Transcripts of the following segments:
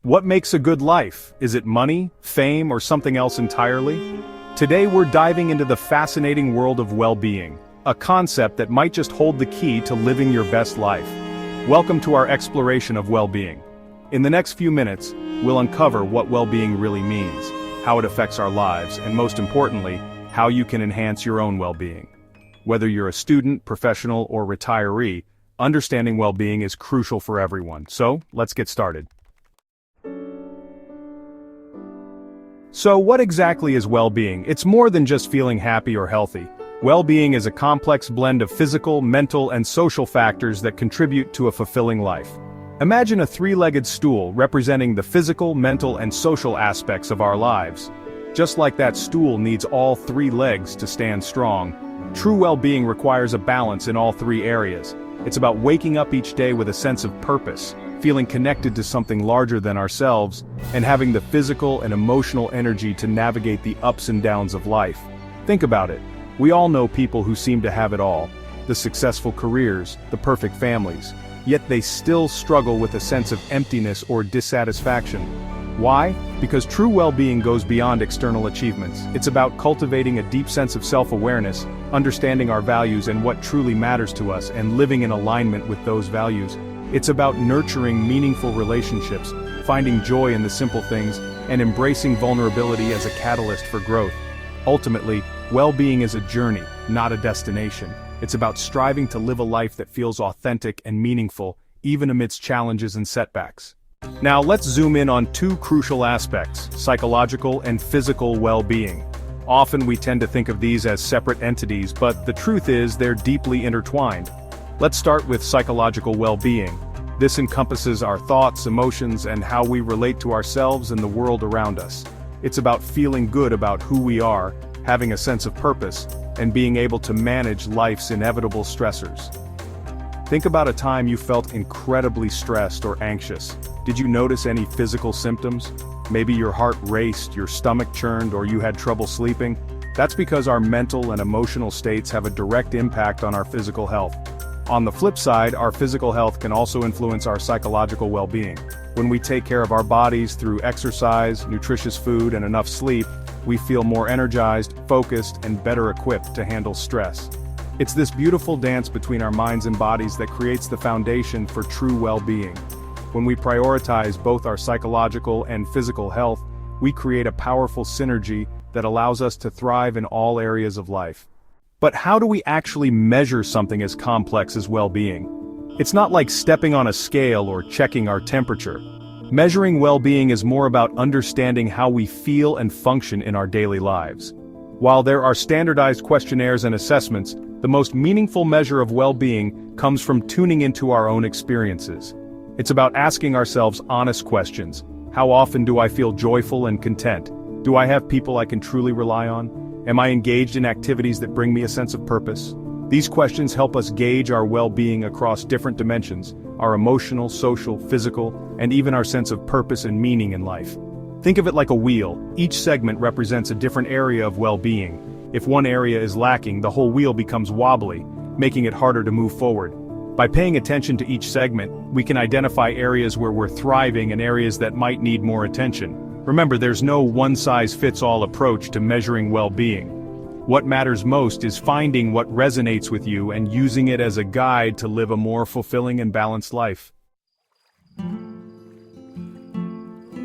What makes a good life? Is it money, fame, or something else entirely? Today we're diving into the fascinating world of well-being, a concept that might just hold the key to living your best life. Welcome to our exploration of well-being. In the next few minutes, we'll uncover what well-being really means, how it affects our lives, and most importantly, how you can enhance your own well-being. Whether you're a student, professional, or retiree, understanding well-being is crucial for everyone. So, let's get started. So what exactly is well-being? It's more than just feeling happy or healthy. Well-being is a complex blend of physical, mental, and social factors that contribute to a fulfilling life. Imagine a three-legged stool representing the physical, mental, and social aspects of our lives. Just like that stool needs all three legs to stand strong, true well-being requires a balance in all three areas. It's about waking up each day with a sense of purpose, feeling connected to something larger than ourselves, and having the physical and emotional energy to navigate the ups and downs of life. Think about it. We all know people who seem to have it all, the successful careers, the perfect families, yet they still struggle with a sense of emptiness or dissatisfaction. Why? Because true well-being goes beyond external achievements. It's about cultivating a deep sense of self-awareness, understanding our values and what truly matters to us, and living in alignment with those values. It's about nurturing meaningful relationships, finding joy in the simple things, and embracing vulnerability as a catalyst for growth. Ultimately, well-being is a journey, not a destination. It's about striving to live a life that feels authentic and meaningful, even amidst challenges and setbacks. Now let's zoom in on two crucial aspects, psychological and physical well-being. Often we tend to think of these as separate entities, but the truth is they're deeply intertwined. Let's start with psychological well-being. This encompasses our thoughts, emotions, and how we relate to ourselves and the world around us. It's about feeling good about who we are, having a sense of purpose, and being able to manage life's inevitable stressors. Think about a time you felt incredibly stressed or anxious. Did you notice any physical symptoms? Maybe your heart raced, your stomach churned, or you had trouble sleeping? That's because our mental and emotional states have a direct impact on our physical health. On the flip side, our physical health can also influence our psychological well-being. When we take care of our bodies through exercise, nutritious food, and enough sleep, we feel more energized, focused, and better equipped to handle stress. It's this beautiful dance between our minds and bodies that creates the foundation for true well-being. When we prioritize both our psychological and physical health, we create a powerful synergy that allows us to thrive in all areas of life. But how do we actually measure something as complex as well-being? It's not like stepping on a scale or checking our temperature. Measuring well-being is more about understanding how we feel and function in our daily lives. While there are standardized questionnaires and assessments, the most meaningful measure of well-being comes from tuning into our own experiences. It's about asking ourselves honest questions. How often do I feel joyful and content? Do I have people I can truly rely on? Am I engaged in activities that bring me a sense of purpose? These questions help us gauge our well-being across different dimensions, our emotional, social, physical, and even our sense of purpose and meaning in life. Think of it like a wheel. Each segment represents a different area of well-being. If one area is lacking, the whole wheel becomes wobbly, making it harder to move forward. By paying attention to each segment, we can identify areas where we're thriving and areas that might need more attention. Remember, there's no one-size-fits-all approach to measuring well-being. What matters most is finding what resonates with you and using it as a guide to live a more fulfilling and balanced life.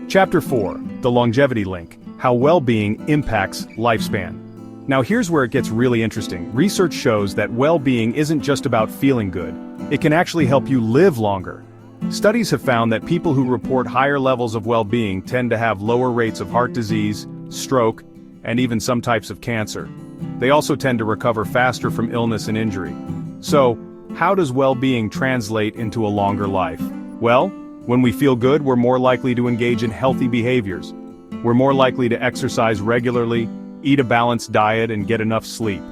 Chapter 4, The Longevity Link, How Well-Being Impacts Lifespan. Now here's where it gets really interesting. Research shows that well-being isn't just about feeling good. It can actually help you live longer. Studies have found that people who report higher levels of well-being tend to have lower rates of heart disease, stroke, and even some types of cancer. They also tend to recover faster from illness and injury. So, how does well-being translate into a longer life? Well, when we feel good, we're more likely to engage in healthy behaviors. We're more likely to exercise regularly, eat a balanced diet, and get enough sleep.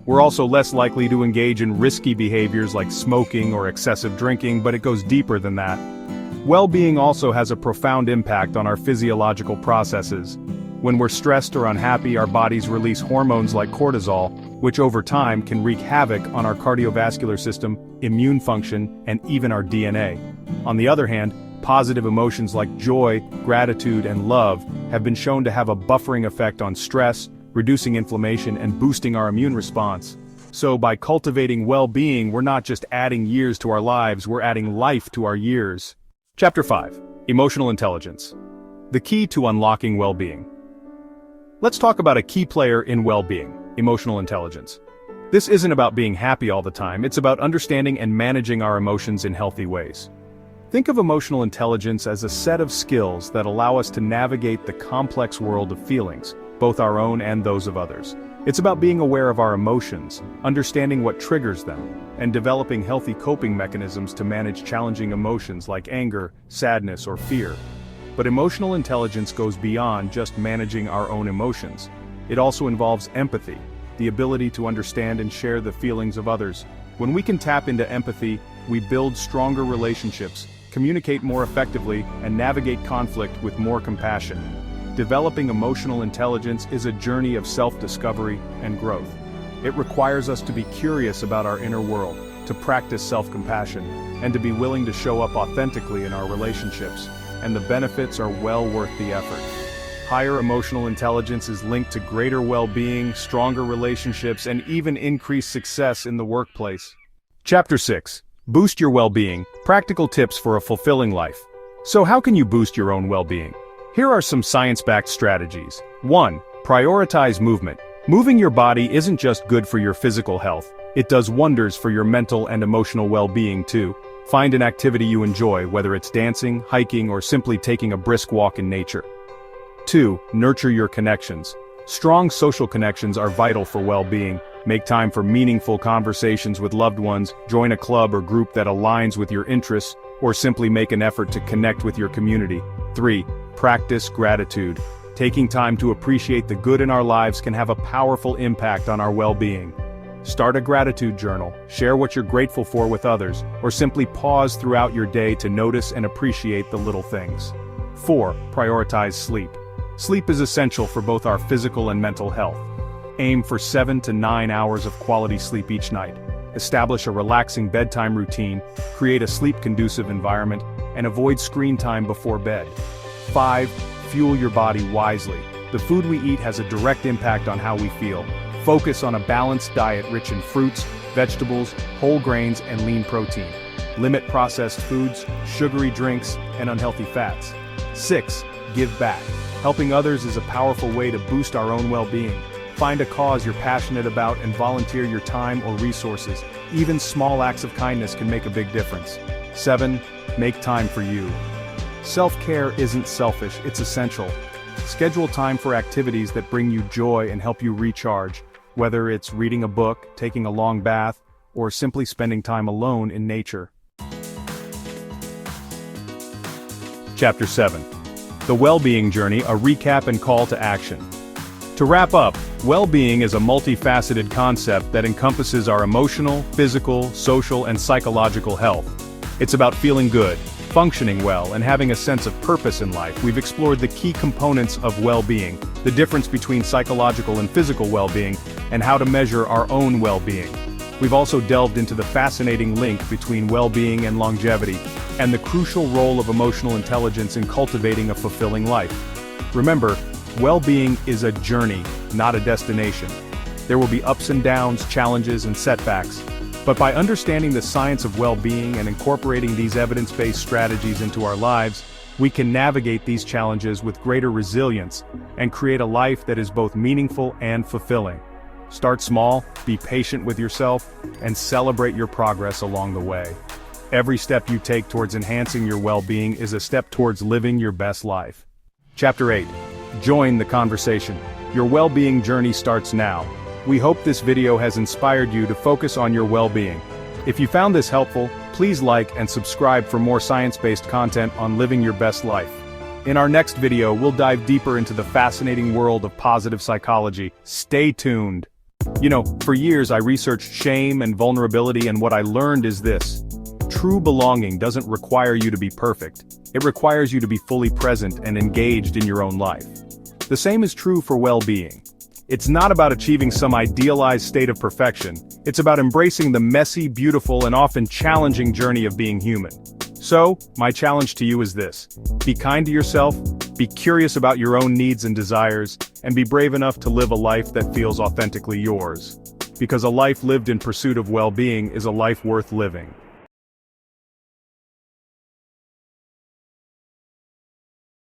We're also less likely to engage in risky behaviors like smoking or excessive drinking, but it goes deeper than that. Well-being also has a profound impact on our physiological processes. When we're stressed or unhappy, our bodies release hormones like cortisol, which over time can wreak havoc on our cardiovascular system, immune function, and even our DNA. On the other hand, Positive emotions like joy, gratitude, and love have been shown to have a buffering effect on stress, reducing inflammation, and boosting our immune response. So by cultivating well-being, we're not just adding years to our lives, we're adding life to our years. Chapter 5. Emotional Intelligence. The key to unlocking well-being. Let's talk about a key player in well-being, emotional intelligence. This isn't about being happy all the time, it's about understanding and managing our emotions in healthy ways. Think of emotional intelligence as a set of skills that allow us to navigate the complex world of feelings, both our own and those of others. It's about being aware of our emotions, understanding what triggers them, and developing healthy coping mechanisms to manage challenging emotions like anger, sadness, or fear. But emotional intelligence goes beyond just managing our own emotions. It also involves empathy, the ability to understand and share the feelings of others. When we can tap into empathy, we build stronger relationships, communicate more effectively, and navigate conflict with more compassion. Developing emotional intelligence is a journey of self-discovery and growth. It requires us to be curious about our inner world, to practice self-compassion, and to be willing to show up authentically in our relationships, and the benefits are well worth the effort. Higher emotional intelligence is linked to greater well-being, stronger relationships, and even increased success in the workplace. Chapter 6. Boost your well-being, practical tips for a fulfilling life. So how can you boost your own well-being? Here are some science-backed strategies. 1. Prioritize movement. Moving your body isn't just good for your physical health, it does wonders for your mental and emotional well-being too. Find an activity you enjoy, whether it's dancing, hiking, or simply taking a brisk walk in nature. 2. Nurture your connections. Strong social connections are vital for well-being. Make time for meaningful conversations with loved ones, join a club or group that aligns with your interests, or simply make an effort to connect with your community. 3. Practice gratitude. Taking time to appreciate the good in our lives can have a powerful impact on our well-being. Start a gratitude journal, share what you're grateful for with others, or simply pause throughout your day to notice and appreciate the little things. 4. Prioritize sleep. Sleep is essential for both our physical and mental health. Aim for 7 to 9 hours of quality sleep each night. Establish a relaxing bedtime routine, create a sleep-conducive environment, and avoid screen time before bed. 5. Fuel your body wisely. The food we eat has a direct impact on how we feel. Focus on a balanced diet rich in fruits, vegetables, whole grains, and lean protein. Limit processed foods, sugary drinks, and unhealthy fats. 6. Give back. Helping others is a powerful way to boost our own well-being. Find a cause you're passionate about and volunteer your time or resources. Even small acts of kindness can make a big difference. 7. Make time for you. Self-care isn't selfish, it's essential. Schedule time for activities that bring you joy and help you recharge, whether it's reading a book, taking a long bath, or simply spending time alone in nature. Chapter 7. The Well-Being Journey, a recap and call to action. To wrap up, well-being is a multifaceted concept that encompasses our emotional, physical, social, and psychological health. It's about feeling good, functioning well, and having a sense of purpose in life. We've explored the key components of well-being, the difference between psychological and physical well-being, and how to measure our own well-being. We've also delved into the fascinating link between well-being and longevity, and the crucial role of emotional intelligence in cultivating a fulfilling life. Remember, well-being is a journey, not a destination. There will be ups and downs, challenges, and setbacks. But by understanding the science of well-being and incorporating these evidence-based strategies into our lives, we can navigate these challenges with greater resilience and create a life that is both meaningful and fulfilling. Start small, be patient with yourself, and celebrate your progress along the way. Every step you take towards enhancing your well-being is a step towards living your best life. Chapter 8. Join the conversation. Your well-being journey starts now. We hope this video has inspired you to focus on your well-being. If you found this helpful, please like and subscribe for more science-based content on living your best life. In our next video, we'll dive deeper into the fascinating world of positive psychology. Stay tuned. For years I researched shame and vulnerability, and what I learned is this. True belonging doesn't require you to be perfect. It requires you to be fully present and engaged in your own life. The same is true for well-being. It's not about achieving some idealized state of perfection. It's about embracing the messy, beautiful, and often challenging journey of being human. So, my challenge to you is this. Be kind to yourself, be curious about your own needs and desires, and be brave enough to live a life that feels authentically yours. Because a life lived in pursuit of well-being is a life worth living.